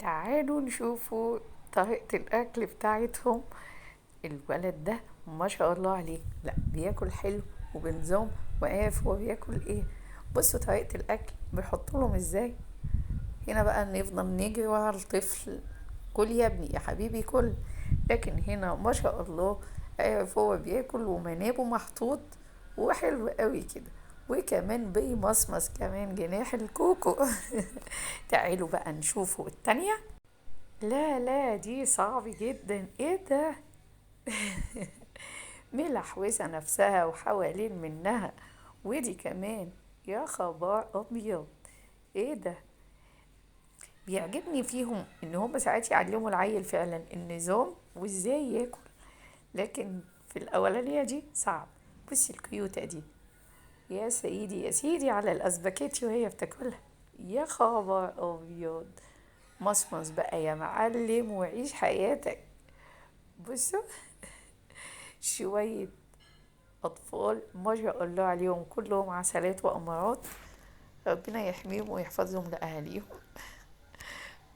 تعالوا نشوفوا طريقة الأكل بتاعتهم. الولد ده ما شاء الله عليه، لا بياكل حلو وبنظام وعارف هو بياكل ايه. بصوا طريقة الأكل بيحط لهم ازاي. هنا بقى نفضل نجري ورا الطفل، كل يا ابني يا حبيبي كل. لكن هنا ما شاء الله عارف هو بياكل ومنابه محطوط وحلو قوي كده، وكمان بيمصمص كمان جناح الكوكو. تعالوا بقى نشوفوا التانية. لا لا، دي صعب جدا، ايه ده؟ ملحوسة نفسها وحوالين منها، ودي كمان. يا خبر ابيض، ايه ده؟ بيعجبني فيهم ان هم ساعات يعلموا العيل فعلا النظام وازاي ياكل، لكن في الاولانية دي صعب. بصي الكيوتة دي، يا سيدي يا سيدي على الاسباجيتي وهي بتاكلها. يا خبر ابيض، مصمص بقى يا معلم وعيش حياتك. بصوا، شوية أطفال ما شاء الله عليهم كلهم عسلات وأمارات، ربنا يحميهم ويحفظهم لأهاليهم.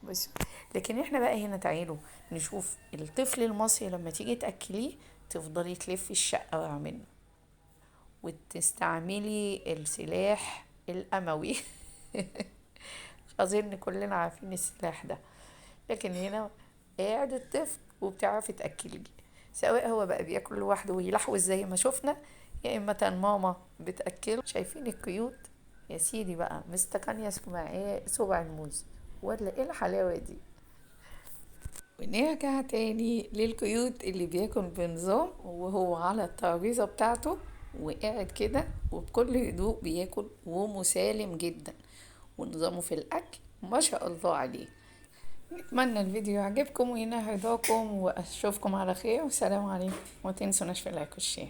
بس لكن احنا بقى هنا تعالوا نشوف الطفل المصري لما تيجي تأكليه تفضلي تلفي الشقة ورا منه وتستعملي السلاح الأموي. أظن كلنا عارفين السلاح ده. لكن هنا قاعد الطفل وبتعرفي تأكليه، سواء هو بقى بياكل لوحده ويلحوز زي ما شفنا، يا إما ماما بتأكله. شايفين القيود؟ يا سيدي بقى مستكان يسمع ايه سبع الموز، ولا ايه الحلاوة دي؟ ونرجع تاني للقيود اللي بياكل بنظام وهو على الترابيزة بتاعته وقاعد كده وبكل هدوء بياكل ومسالم جدا، ونظامه في الأكل ما شاء الله عليه. نتمنى الفيديو يعجبكم وينال رضاكم، واشوفكم على خير والسلام عليكم. وما تنسوناش في اللايك والشير.